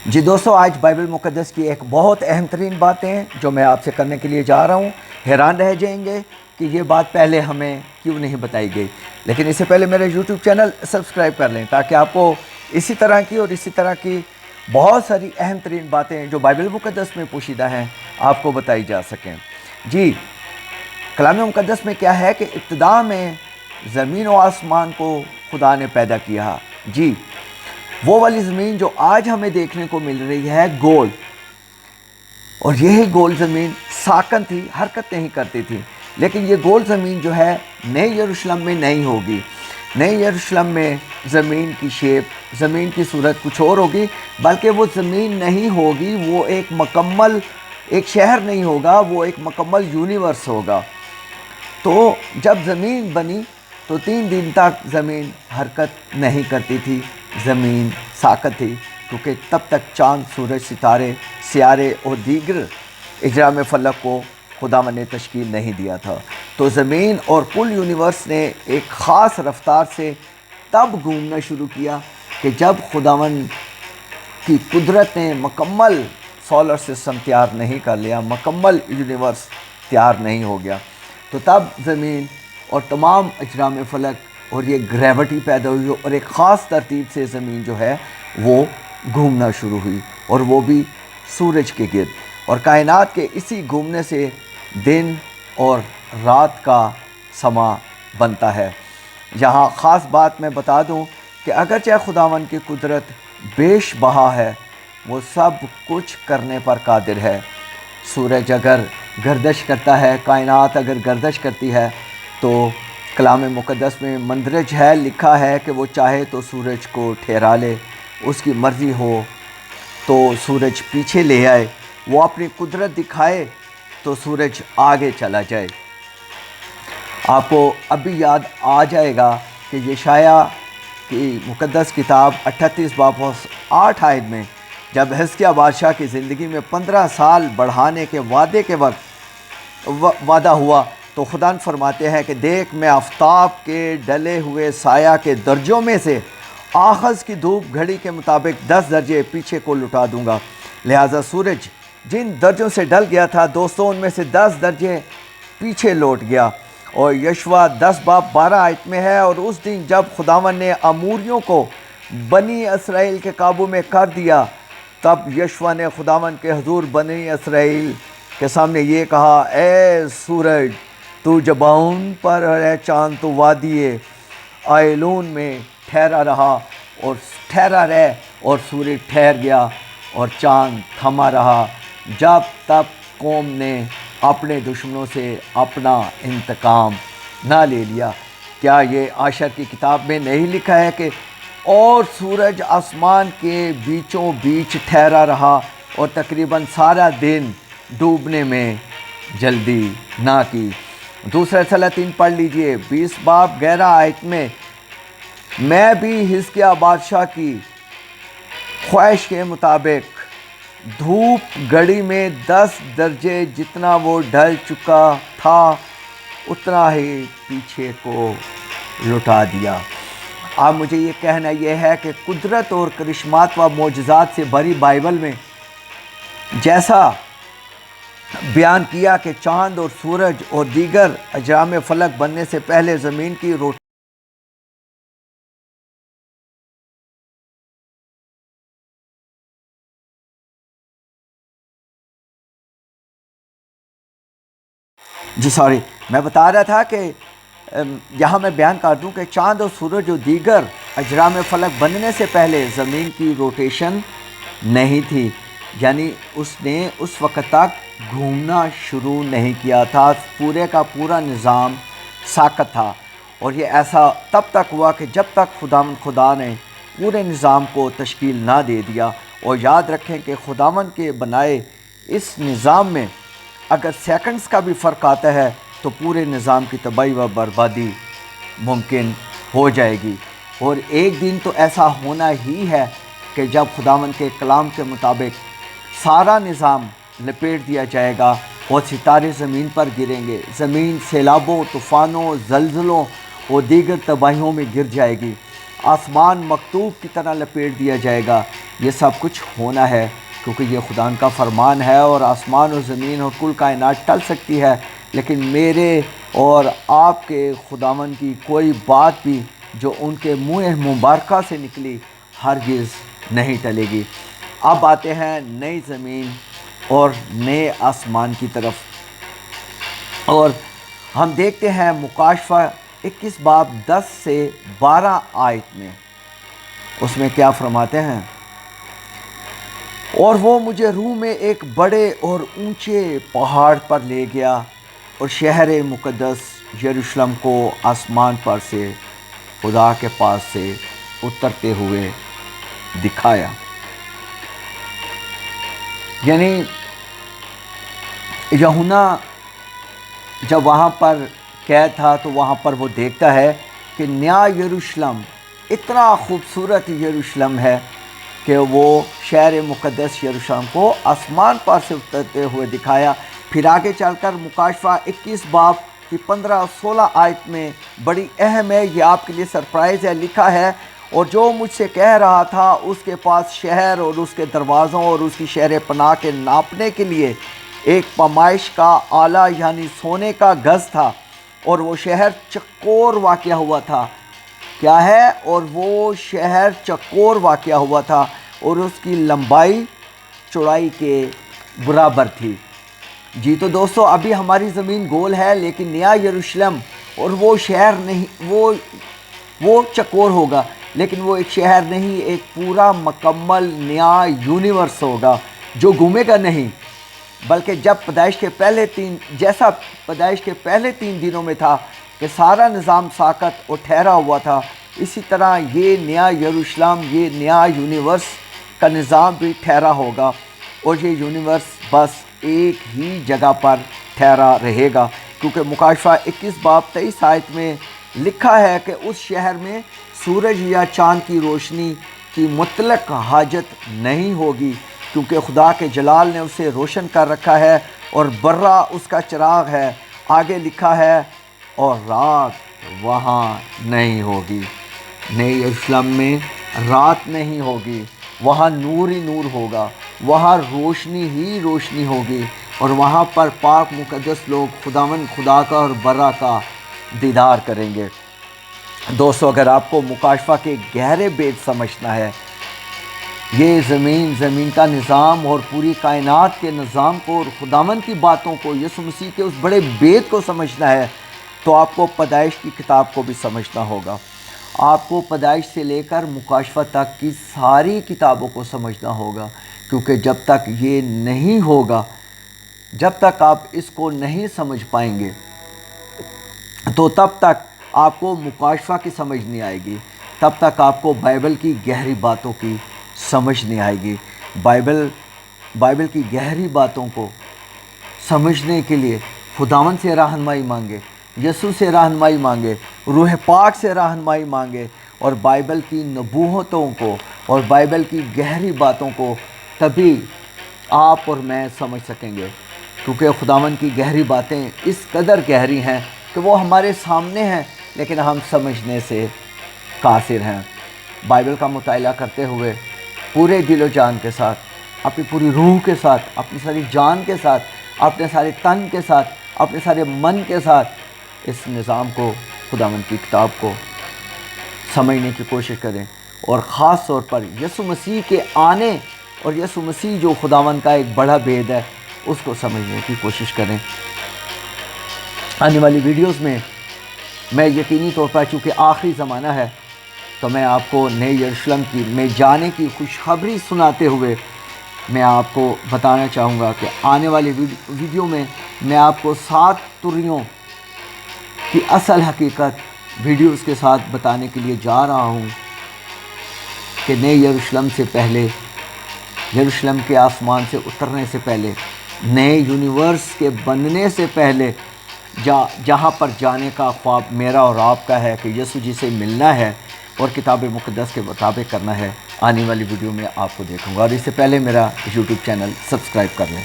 जी दोस्तों, आज बाइबल मुक़द्दस की एक बहुत अहम तरीन बातें जो मैं आपसे करने के लिए जा रहा हूँ। हैरान रह जाएंगे कि ये बात पहले हमें क्यों नहीं बताई गई। लेकिन इससे पहले मेरा यूट्यूब चैनल सब्सक्राइब कर लें ताकि आपको इसी तरह की और इसी तरह की बहुत सारी अहम तरीन बातें जो बाइबल मुक़द्दस में पोशीदा हैं आपको बताई जा सकें। जी, कलाम मुक़द्दस में क्या है कि इब्तिदा में ज़मीन और आसमान को खुदा ने पैदा किया। जी, वो वाली ज़मीन जो आज हमें देखने को मिल रही है गोल, और यही गोल ज़मीन साकन थी, हरकत नहीं करती थी। लेकिन ये गोल ज़मीन जो है नए यरूशलेम में नहीं होगी। नए यरूशलेम में ज़मीन की शेप, ज़मीन की सूरत कुछ और होगी, बल्कि वो ज़मीन नहीं होगी, वो एक मुकम्मल एक शहर नहीं होगा, वो एक मुकम्मल यूनिवर्स होगा। तो जब ज़मीन बनी तो 3 दिन तक ज़मीन हरकत नहीं करती थी, ज़मीन साकत थी, क्योंकि तब तक चाँद, सूरज, सितारे, सियारे और दीगर इजराम फलक को खुदावंद ने तश्कील नहीं दिया था। तो ज़मीन और कुल यूनिवर्स ने एक ख़ास रफ्तार से तब घूमना शुरू किया कि जब खुदावंद की कुदरत ने मुकम्मल सोलर सिस्टम तैयार नहीं कर लिया, मुकम्मल यूनिवर्स तैयार नहीं हो गया, तो तब ज़मीन और तमाम अजराम फ़लक और ये ग्रेविटी पैदा हुई और एक ख़ास तरतीब से ज़मीन जो है वो घूमना शुरू हुई, और वो भी सूरज के गिर्द। और कायनात के इसी घूमने से दिन और रात का समा बनता है। यहाँ ख़ास बात मैं बता दूँ कि अगरचे खुदावंद की कुदरत बेश बहा है, वो सब कुछ करने पर कादिर है। सूरज अगर गर्दिश करता है, कायनात अगर गर्दिश करती है, तो कलाम मुक़द्दस में मंदरज है, लिखा है कि वो चाहे तो सूरज को ठहरा ले, उसकी मर्ज़ी हो तो सूरज पीछे ले आए, वो अपनी कुदरत दिखाए तो सूरज आगे चला जाए। आपको अभी याद आ जाएगा कि यशायाह की मुक़द्दस किताब 38 बाब 8 आयत में जब हिजकिय्याह बादशाह की ज़िंदगी में 15 साल बढ़ाने के वादे के वक्त वादा हुआ, तो खुदा फरमाते हैं कि देख, मैं आफ़ताब के डले हुए साया के दर्जों में से आखज़ की धूप घड़ी के मुताबिक 10 दर्जे पीछे को लुटा दूंगा। लिहाजा सूरज जिन दर्जों से डल गया था दोस्तों, उनमें से 10 दर्जे पीछे लौट गया। और यशवा 10 बाब 12 आयत में है, और उस दिन जब खुदावंद ने अमूरियों को बनी इसराइल के काबू में कर दिया, तब यशवा ने खुदावंद के हुजूर बनी इसराइल के सामने ये कहा, ए सूरज तू जबाउन पर है, चाँद तो वादिये आयलून में ठहरा रहा और ठहरा रहे, और सूरज ठहर गया और चाँद थमा रहा, जब तक कौम ने अपने दुश्मनों से अपना इंतकाम ना ले लिया। क्या ये आशर की किताब में नहीं लिखा है कि और सूरज आसमान के बीचों बीच ठहरा रहा और तकरीबन सारा दिन डूबने में जल्दी ना की। दूसरा सलातीन पढ़ लीजिए 20 बाब 11 आयत में, मैं भी हिजकिय्याह बादशाह की ख्वाहिश के मुताबिक धूप घड़ी में 10 दर्जे जितना वो ढल चुका था उतना ही पीछे को लुटा दिया। अब मुझे ये कहना यह है कि कुदरत और करिश्मात व मोजज़ात से भरी बाइबल में जैसा बयान किया कि चाँद और सूरज और दीगर अजराम फलक बनने से पहले ज़मीन की रोटी मैं बता रहा था कि यहाँ मैं बयान कर दूँ कि चाँद और सूरज और दीगर अजराम फलक बनने से पहले ज़मीन की रोटेशन नहीं थी, यानी उसने उस वक़्त तक घूमना शुरू नहीं किया था। पूरे का पूरा निज़ाम साकत था, और ये ऐसा तब तक हुआ कि जब तक खुदा ने पूरे निज़ाम को तश्कील ना दे दिया। और याद रखें कि खुदावंद के बनाए इस निज़ाम में अगर सेकंड्स का भी फ़र्क आता है तो पूरे निज़ाम की तबाही व बर्बादी मुमकिन हो जाएगी। और एक दिन तो ऐसा होना ही है कि जब खुदावंद के कलाम के मुताबिक सारा निज़ाम लपेट दिया जाएगा और सितारे ज़मीन पर गिरेंगे, ज़मीन सैलाबों, तूफ़ानों, ज़लज़लों और दीगर तबाहियों में गिर जाएगी। آسمان مکتوب کی طرح لپیٹ دیا جائے گا۔ یہ سب کچھ ہونا ہے کیونکہ یہ خدا کا فرمان ہے، اور آسمان اور زمین اور کل کائنات ٹل سکتی ہے، لیکن میرے اور آپ کے خداوند کی کوئی بات بھی جو ان کے منہ مبارکہ سے نکلی ہرگز نہیں ٹلے گی۔ اب آتے ہیں نئی زمین اور نئے آسمان کی طرف، اور ہم دیکھتے ہیں مکاشفہ 21 باب 10 سے 12 آیت میں، اس میں کیا فرماتے ہیں؟ اور وہ مجھے روح میں ایک بڑے اور اونچے پہاڑ پر لے گیا، اور شہر مقدس یروشلم کو آسمان پر سے خدا کے پاس سے اترتے ہوئے دکھایا۔ یعنی یوحنا جب وہاں پر قید تھا تو وہاں پر وہ دیکھتا ہے کہ نیا یروشلم اتنا خوبصورت یروشلم ہے کہ وہ شہر مقدس یروشلم کو آسمان پر سے اترتے ہوئے دکھایا۔ پھر آگے چل کر مکاشفہ 21 باب کی 15 اور 16 آیت میں بڑی اہم ہے، یہ آپ کے لیے سرپرائز ہے، لکھا ہے، اور جو مجھ سے کہہ رہا تھا اس کے پاس شہر اور اس کے دروازوں اور اس کی شہر پناہ کے ناپنے کے لیے ایک پیمائش کا آلہ یعنی سونے کا گز تھا، اور وہ شہر چکور واقع ہوا تھا۔ کیا ہے؟ اور وہ شہر چکور واقع ہوا تھا، اور اس کی لمبائی چوڑائی کے برابر تھی۔ جی تو دوستو، ابھی ہماری زمین گول ہے، لیکن نیا یروشلم اور وہ شہر نہیں، وہ چکور ہوگا، لیکن وہ ایک شہر نہیں، ایک پورا مکمل نیا یونیورس ہوگا جو گھومے گا نہیں، بلکہ جب پیدائش کے پہلے 3 دنوں میں تھا کہ سارا نظام ساکت اور ٹھہرا ہوا تھا، اسی طرح یہ نیا یروشلم، یہ نیا یونیورس کا نظام بھی ٹھہرا ہوگا، اور یہ یونیورس بس ایک ہی جگہ پر ٹھہرا رہے گا، کیونکہ مکاشفہ 21 باب 23 آیت میں لکھا ہے کہ اس شہر میں سورج یا چاند کی روشنی کی مطلق حاجت نہیں ہوگی، کیونکہ خدا کے جلال نے اسے روشن کر رکھا ہے اور برہ اس کا چراغ ہے۔ آگے لکھا ہے، اور رات وہاں نہیں ہوگی۔ نئے یروشلم میں رات نہیں ہوگی، وہاں نور ہی نور ہوگا، وہاں روشنی ہی روشنی ہوگی، اور وہاں پر پاک مقدس لوگ خداوند خدا کا اور برہ کا دیدار کریں گے۔ دوستو، اگر آپ کو مکاشفہ کے گہرے بید سمجھنا ہے، یہ زمین کا نظام اور پوری کائنات کے نظام کو اور خداوند کی باتوں کو، یسوع مسیح کے اس بڑے بید کو سمجھنا ہے، تو آپ کو پیدائش کی کتاب کو بھی سمجھنا ہوگا۔ آپ کو پیدائش سے لے کر مکاشفہ تک کی ساری کتابوں کو سمجھنا ہوگا، کیونکہ جب تک یہ نہیں ہوگا، جب تک آپ اس کو نہیں سمجھ پائیں گے، تو تب تک آپ کو مکاشفہ کی سمجھ نہیں آئے گی، تب تک آپ کو بائبل کی گہری باتوں کی سمجھ نہیں آئے گی۔ بائبل کی گہری باتوں کو سمجھنے کے لیے خداوند سے رہنمائی مانگے، یسوع سے رہنمائی مانگے، روح پاک سے رہنمائی مانگے، اور بائبل کی نبوتوں کو اور بائبل کی گہری باتوں کو، تبھی آپ اور میں سمجھ سکیں گے، کیونکہ خداوند کی گہری باتیں اس قدر گہری ہیں کہ وہ ہمارے سامنے ہیں، لیکن ہم سمجھنے سے قاصر ہیں۔ بائبل کا مطالعہ کرتے ہوئے پورے دل و جان کے ساتھ، اپنی پوری روح کے ساتھ، اپنی ساری جان کے ساتھ، اپنے سارے تن کے ساتھ، اپنے سارے من کے ساتھ اس نظام کو، خداوند کی کتاب کو سمجھنے کی کوشش کریں، اور خاص طور پر یسوع مسیح کے آنے اور یسوع مسیح جو خداوند کا ایک بڑا بید ہے، اس کو سمجھنے کی کوشش کریں۔ آنے والی ویڈیوز میں میں یقینی طور پر، چونکہ آخری زمانہ ہے، تو میں آپ کو نئے یروشلم کی میں جانے کی خوشخبری سناتے ہوئے میں آپ کو بتانا چاہوں گا کہ آنے والی ویڈیو میں میں آپ کو 7 تریوں کی اصل حقیقت ویڈیوز کے ساتھ بتانے کے لیے جا رہا ہوں کہ نئے یروشلم سے پہلے، یروشلم کے آسمان سے اترنے سے پہلے، نئے یونیورس کے بننے سے پہلے، جہاں پر جانے کا خواب میرا اور آپ کا ہے کہ یسوع جی سے ملنا ہے اور کتاب مقدس کے مطابق کرنا ہے، آنے والی ویڈیو میں آپ کو دیکھوں گا، اور اس سے پہلے میرا یوٹیوب چینل سبسکرائب کر لیں۔